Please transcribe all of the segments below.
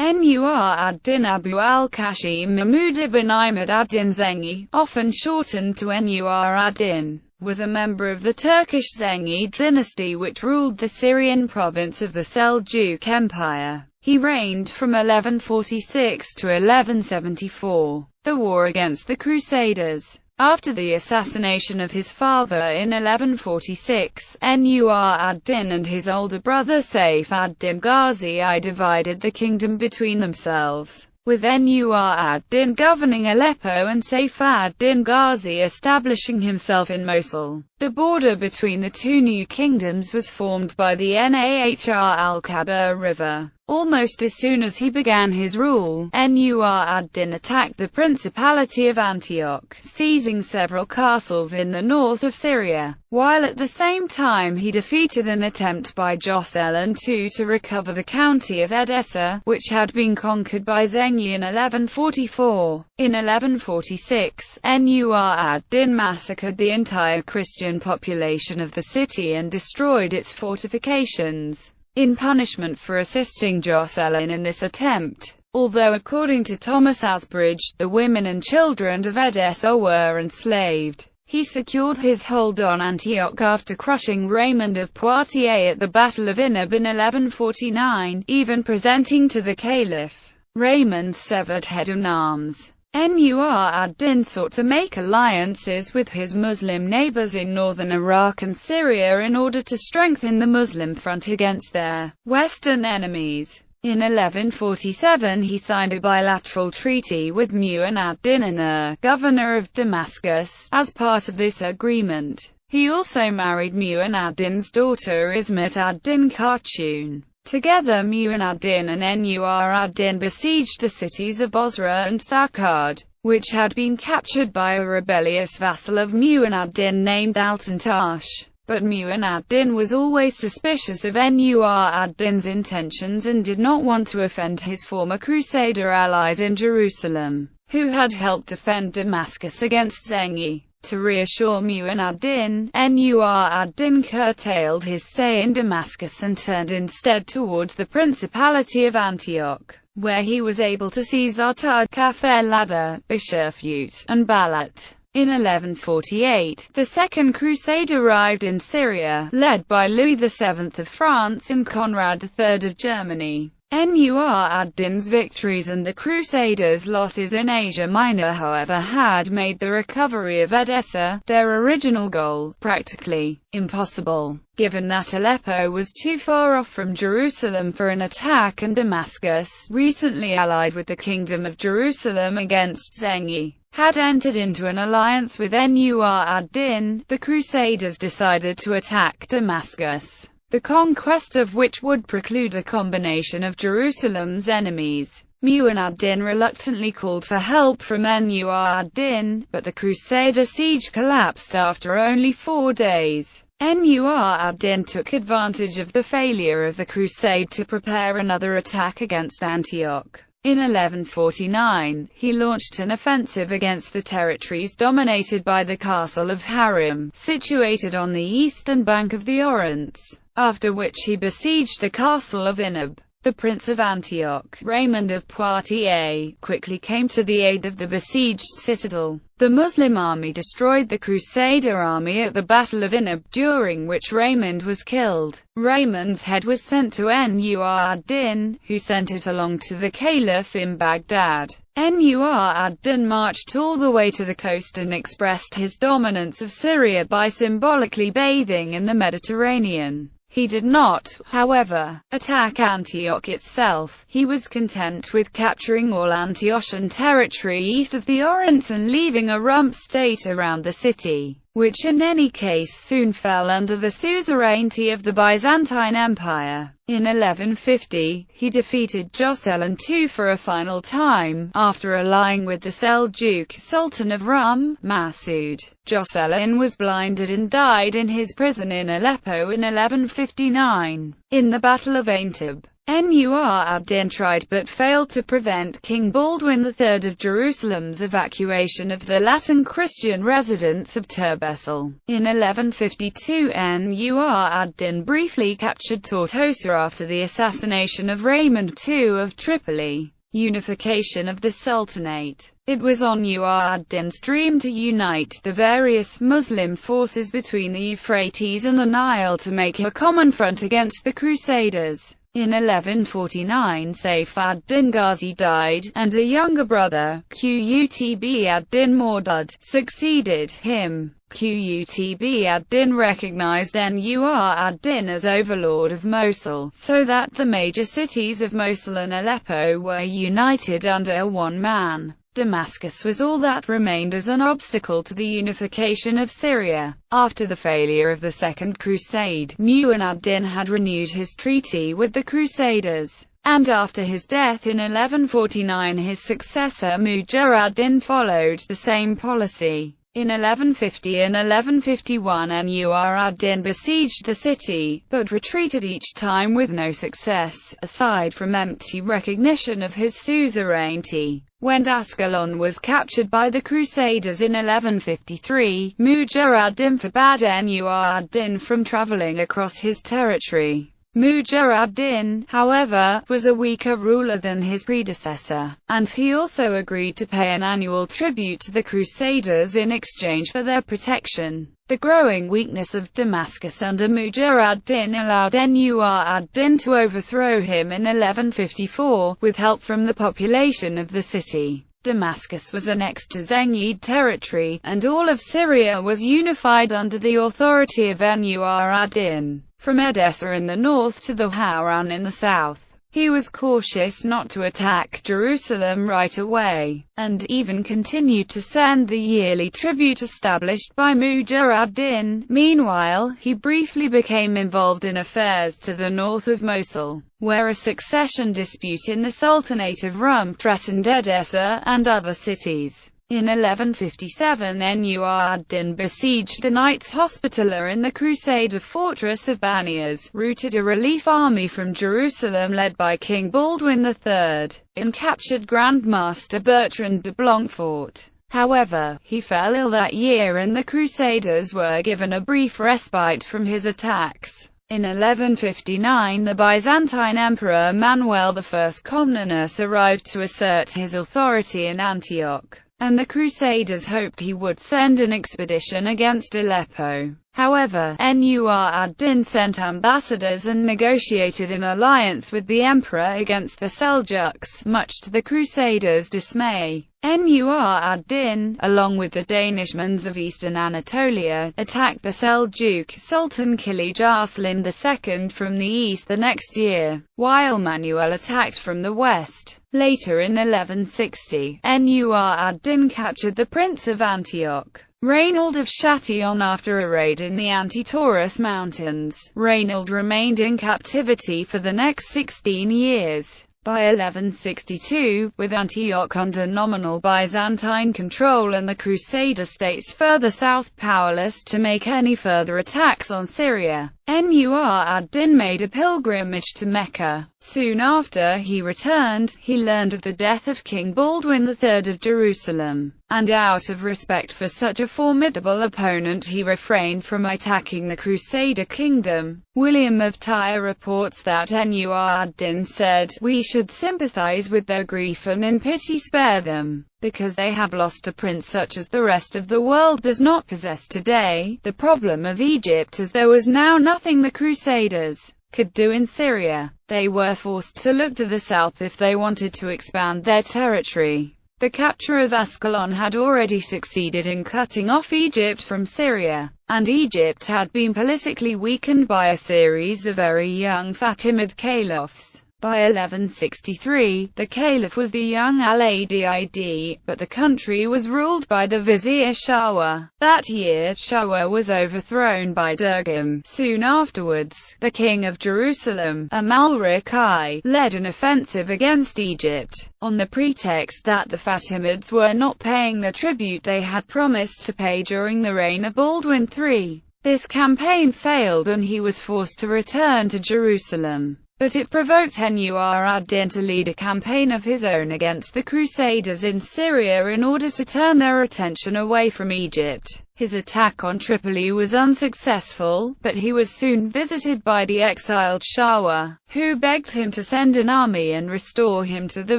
Nur ad-Din Abu al-Qasim Mahmud ibn Ahmad ad-Din Zengi, often shortened to Nur ad-Din, was a member of the Turkish Zengi dynasty which ruled the Syrian province of the Seljuk Empire. He reigned from 1146 to 1174. The war against the Crusaders. After the assassination of his father in 1146, Nur ad-Din and his older brother Saif ad-Din Ghazi I divided the kingdom between themselves, with Nur ad-Din governing Aleppo and Saif ad-Din Ghazi establishing himself in Mosul. The border between the two new kingdoms was formed by the Nahr al-Khabur River. Almost as soon as he began his rule, Nur ad-Din attacked the Principality of Antioch, seizing several castles in the north of Syria, while at the same time he defeated an attempt by Jocelyn II to recover the county of Edessa, which had been conquered by Zengi in 1144. In 1146, Nur ad-Din massacred the entire Christian population of the city and destroyed its fortifications, in punishment for assisting Jocelyn in this attempt. Although according to Thomas Asbridge, the women and children of Edessa were enslaved, he secured his hold on Antioch after crushing Raymond of Poitiers at the Battle of Inab in 1149, even presenting to the Caliph Raymond's severed head and arms. Nur ad-Din sought to make alliances with his Muslim neighbors in northern Iraq and Syria in order to strengthen the Muslim front against their western enemies. In 1147 he signed a bilateral treaty with Mu'in ad-Din Anur, governor of Damascus. As part of this agreement, he also married Mu'in ad-Din's daughter Ismet ad-Din Khatun. Together Mu'in ad-Din and Nur ad-Din besieged the cities of Bosra and Saqqad, which had been captured by a rebellious vassal of Mu'in ad-Din named Altantash. But Mu'in ad-Din was always suspicious of Nur ad-Din's intentions and did not want to offend his former Crusader allies in Jerusalem, who had helped defend Damascus against Zengi. To reassure Mu'in ad-Din, Nur ad-Din curtailed his stay in Damascus and turned instead towards the Principality of Antioch, where he was able to seize Artad, Kafir-Latha, Bishurfut, and Balat. In 1148, the Second Crusade arrived in Syria, led by Louis VII of France and Conrad III of Germany. Nur ad-Din's victories and the Crusaders' losses in Asia Minor, however, had made the recovery of Edessa, their original goal, practically impossible, given that Aleppo was too far off from Jerusalem for an attack and Damascus, recently allied with the Kingdom of Jerusalem against Zengi, had entered into an alliance with Nur ad-Din. The Crusaders decided to attack Damascus, the conquest of which would preclude a combination of Jerusalem's enemies. Mu'in ad-Din reluctantly called for help from Nur ad-Din, but the Crusader siege collapsed after only 4 days. Nur ad-Din took advantage of the failure of the crusade to prepare another attack against Antioch. In 1149, he launched an offensive against the territories dominated by the castle of Harim, situated on the eastern bank of the Orontes, after which he besieged the castle of Inab. The Prince of Antioch, Raymond of Poitiers, quickly came to the aid of the besieged citadel. The Muslim army destroyed the Crusader army at the Battle of Inab, during which Raymond was killed. Raymond's head was sent to Nur ad-Din, who sent it along to the Caliph in Baghdad. Nur ad-Din marched all the way to the coast and expressed his dominance of Syria by symbolically bathing in the Mediterranean. He did not, however, attack Antioch itself. He was content with capturing all Antiochian territory east of the Orontes and leaving a rump state around the city, which in any case soon fell under the suzerainty of the Byzantine Empire. In 1150, he defeated Jocelyn II for a final time, after allying with the Seljuk Sultan of Rum, Masud. Jocelyn was blinded and died in his prison in Aleppo in 1159. In the Battle of Aintab, Nur ad-Din tried but failed to prevent King Baldwin III of Jerusalem's evacuation of the Latin Christian residents of Turbessel. In 1152 Nur ad-Din briefly captured Tortosa after the assassination of Raymond II of Tripoli. Unification of the Sultanate. It was on Nur ad-Din's dream to unite the various Muslim forces between the Euphrates and the Nile to make a common front against the Crusaders. In 1149 Saif ad-Din Ghazi died, and a younger brother, Qutb ad-Din Mawdud, succeeded him. Qutb ad-Din recognized Nur ad-Din as overlord of Mosul, so that the major cities of Mosul and Aleppo were united under one man. Damascus was all that remained as an obstacle to the unification of Syria. After the failure of the Second Crusade, Mu'in ad-Din had renewed his treaty with the Crusaders, and after his death in 1149 his successor Mu'in ad-Din followed the same policy. In 1150 and 1151 Nur ad-Din besieged the city, but retreated each time with no success, aside from empty recognition of his suzerainty. When Ascalon was captured by the Crusaders in 1153, Mu'in ad-Din forbade Nur ad-Din from traveling across his territory. Mu'in ad-Din, however, was a weaker ruler than his predecessor, and he also agreed to pay an annual tribute to the Crusaders in exchange for their protection. The growing weakness of Damascus under Mu'in ad-Din allowed Nur ad-Din to overthrow him in 1154, with help from the population of the city. Damascus was annexed to Zengid territory, and all of Syria was unified under the authority of Nur ad-Din. From Edessa in the north to the Hauran in the south, he was cautious not to attack Jerusalem right away, and even continued to send the yearly tribute established by Mu'in ad-Din. Meanwhile, he briefly became involved in affairs to the north of Mosul, where a succession dispute in the Sultanate of Rum threatened Edessa and other cities. In 1157 Nur ad-Din besieged the Knights Hospitaller in the Crusader fortress of Banias, routed a relief army from Jerusalem led by King Baldwin III, and captured Grand Master Bertrand de Blanquefort. However, he fell ill that year and the Crusaders were given a brief respite from his attacks. In 1159 the Byzantine Emperor Manuel I Comnenus arrived to assert his authority in Antioch, and the Crusaders hoped he would send an expedition against Aleppo. However, Nur ad-Din sent ambassadors and negotiated an alliance with the emperor against the Seljuks, much to the Crusaders' dismay. Nur ad-Din, along with the Danishmends of eastern Anatolia, attacked the Seljuk Sultan Kilij Arslan II from the east the next year, while Manuel attacked from the west. Later in 1160, Nur ad-Din captured the Prince of Antioch, Raynald of Chatillon, after a raid in the Anti-Taurus Mountains. Raynald remained in captivity for the next 16 years. By 1162, with Antioch under nominal Byzantine control and the Crusader states further south powerless to make any further attacks on Syria, Nur ad-Din made a pilgrimage to Mecca. Soon after he returned, he learned of the death of King Baldwin III of Jerusalem, and out of respect for such a formidable opponent he refrained from attacking the Crusader kingdom. William of Tyre reports that Nur ad-Din said, "We should sympathize with their grief and in pity spare them, because they have lost a prince such as the rest of the world does not possess today." The problem of Egypt, as there was now nothing the Crusaders could do in Syria. They were forced to look to the south if they wanted to expand their territory. The capture of Ascalon had already succeeded in cutting off Egypt from Syria, and Egypt had been politically weakened by a series of very young Fatimid caliphs. By 1163, the caliph was the young Al-Adid, but the country was ruled by the vizier Shawa. That year, Shawa was overthrown by Durgam. Soon afterwards, the king of Jerusalem, Amalric I, led an offensive against Egypt, on the pretext that the Fatimids were not paying the tribute they had promised to pay during the reign of Baldwin III. This campaign failed and he was forced to return to Jerusalem. but it provoked Nur ad-Din to lead a campaign of his own against the Crusaders in Syria in order to turn their attention away from Egypt. His attack on Tripoli was unsuccessful, but he was soon visited by the exiled Shawa, who begged him to send an army and restore him to the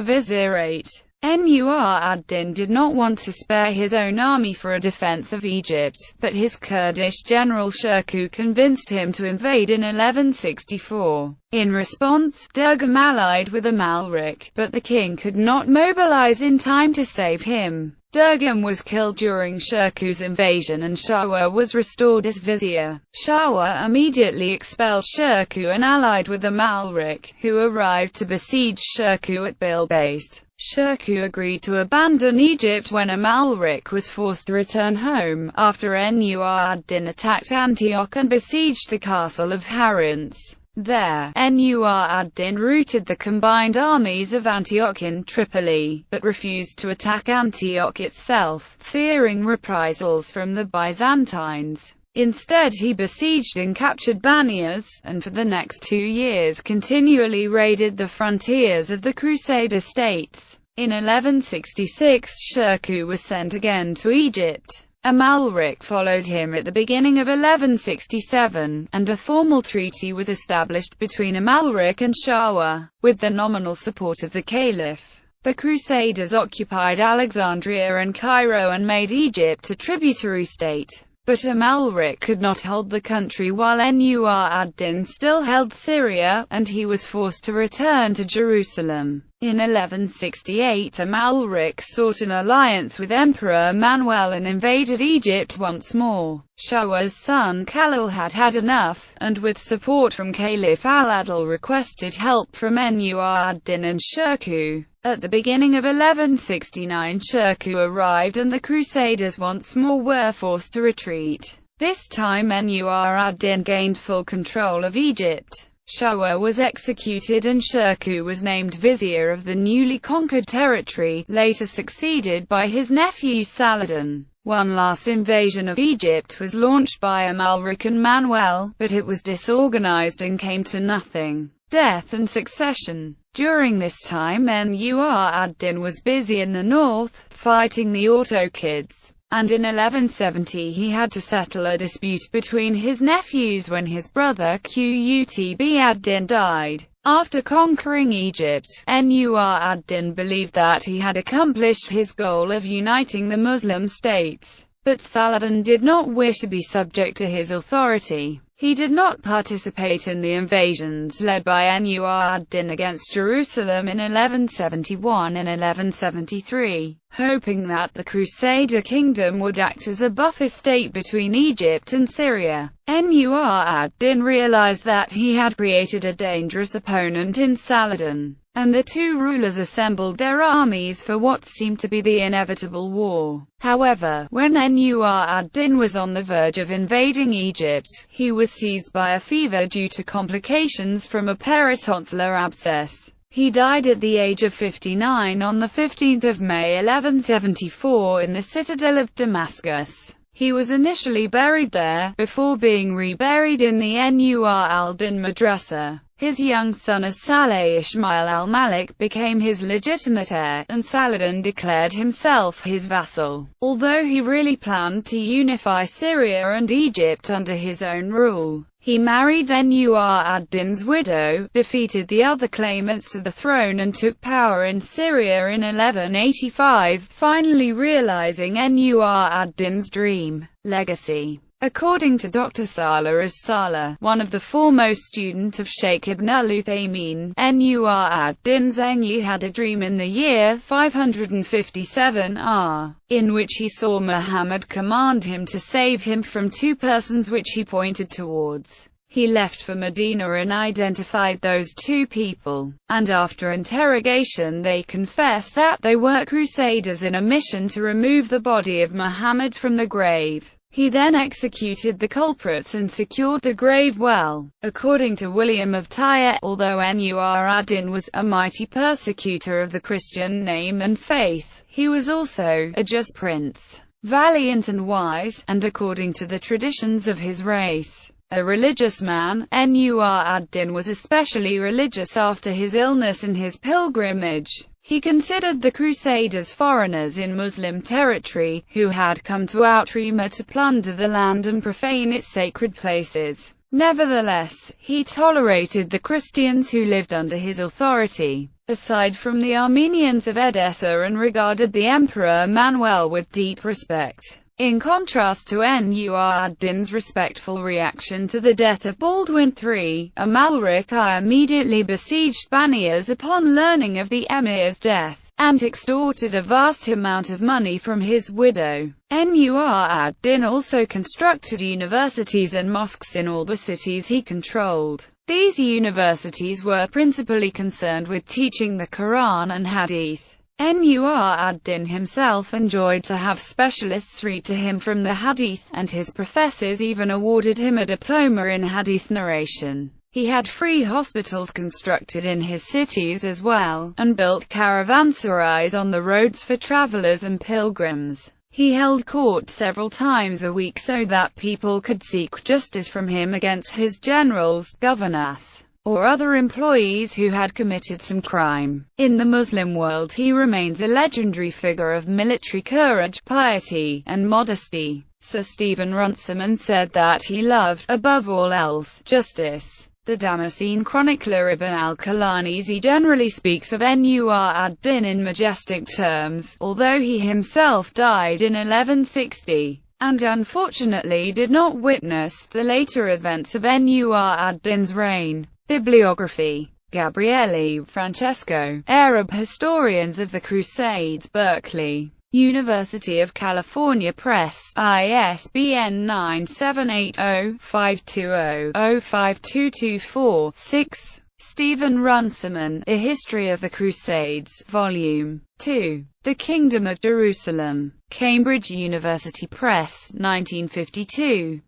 vizierate. Nur ad-Din did not want to spare his own army for a defense of Egypt, but his Kurdish general Shirkuh convinced him to invade in 1164. In response, Durgam allied with Amalric, but the king could not mobilize in time to save him. Durgam was killed during Shirkuh's invasion and Shawa was restored as vizier. Shawa immediately expelled Shirkuh and allied with Amalric, who arrived to besiege Shirkuh at Bilbais. Shirkuh agreed to abandon Egypt when Amalric was forced to return home, after Nur ad-Din attacked Antioch and besieged the castle of Harran. There, Nur ad-Din routed the combined armies of Antioch in Tripoli, but refused to attack Antioch itself, fearing reprisals from the Byzantines. Instead he besieged and captured Banias, and for the next 2 years continually raided the frontiers of the Crusader states. In 1166 Shirkuh was sent again to Egypt. Amalric followed him at the beginning of 1167, and a formal treaty was established between Amalric and Shawa, with the nominal support of the Caliph. The Crusaders occupied Alexandria and Cairo and made Egypt a tributary state. But Amalric could not hold the country while Nur ad-Din still held Syria, and he was forced to return to Jerusalem. In 1168 Amalric sought an alliance with Emperor Manuel and invaded Egypt once more. Shawa's son Khalil had had enough, and with support from Caliph al-Adil requested help from Nur ad-Din and Shirkuh. At the beginning of 1169 Shirkuh arrived and the Crusaders once more were forced to retreat. This time Nur ad-Din gained full control of Egypt. Shawa was executed and Shirkuh was named vizier of the newly conquered territory, later succeeded by his nephew Saladin. One last invasion of Egypt was launched by Amalric and Manuel, but it was disorganized and came to nothing. Death and succession. During this time Nur ad-Din was busy in the north, fighting the Autokids, and in 1170 he had to settle a dispute between his nephews when his brother Qutb ad-Din died. After conquering Egypt, Nur ad-Din believed that he had accomplished his goal of uniting the Muslim states. But Saladin did not wish to be subject to his authority. He did not participate in the invasions led by Nur ad-Din against Jerusalem in 1171 and 1173, hoping that the Crusader kingdom would act as a buffer state between Egypt and Syria. Nur ad-Din realized that he had created a dangerous opponent in Saladin, and the two rulers assembled their armies for what seemed to be the inevitable war. However, when Nur ad-Din was on the verge of invading Egypt, he was seized by a fever due to complications from a peritonsillar abscess. He died at the age of 59 on 15 May 1174 in the citadel of Damascus. He was initially buried there, before being reburied in the Nur al-Din madrasa. His young son As-Saleh Ismail al-Malik became his legitimate heir, and Saladin declared himself his vassal, although he really planned to unify Syria and Egypt under his own rule. He married Nur ad-Din's widow, defeated the other claimants to the throne and took power in Syria in 1185, finally realizing Nur ad-Din's dream. Legacy. According to Dr. Salah as-Saleh, one of the foremost students of Sheikh Ibn al-Uthaymin, Nur ad-Din Zengi had a dream in the year 557 R, in which he saw Muhammad command him to save him from two persons which he pointed towards. He left for Medina and identified those two people, and after interrogation they confessed that they were crusaders in a mission to remove the body of Muhammad from the grave. He then executed the culprits and secured the grave well. According to William of Tyre, although Nur ad-Din was a mighty persecutor of the Christian name and faith, he was also a just prince, valiant and wise, and according to the traditions of his race, A religious man, Nur ad-Din was especially religious after his illness and his pilgrimage. He considered the Crusaders foreigners in Muslim territory, who had come to Outremer to plunder the land and profane its sacred places. Nevertheless, he tolerated the Christians who lived under his authority, aside from the Armenians of Edessa, and regarded the Emperor Manuel with deep respect. In contrast to Nur ad-Din's respectful reaction to the death of Baldwin III, Amalric I immediately besieged Banias upon learning of the emir's death, and extorted a vast amount of money from his widow. Nur ad-Din also constructed universities and mosques in all the cities he controlled. These universities were principally concerned with teaching the Quran and Hadith. Nur ad-Din himself enjoyed to have specialists read to him from the Hadith, and his professors even awarded him a diploma in Hadith narration. He had free hospitals constructed in his cities as well, and built caravanserais on the roads for travelers and pilgrims. He held court several times a week so that people could seek justice from him against his generals, governors, or other employees who had committed some crime. In the Muslim world he remains a legendary figure of military courage, piety, and modesty. Sir Stephen Runciman said that he loved, above all else, justice. The Damascene chronicler Ibn al-Kalanizi generally speaks of Nur ad-Din in majestic terms, although he himself died in 1160. And unfortunately did not witness the later events of Nur ad-Din's reign. Bibliography. Gabriele, Francesco. Arab Historians of the Crusades, Berkeley. University of California Press. ISBN 978-0-520-05224-6. Stephen Runciman, A History of the Crusades, Volume 2. The Kingdom of Jerusalem. Cambridge University Press, 1952.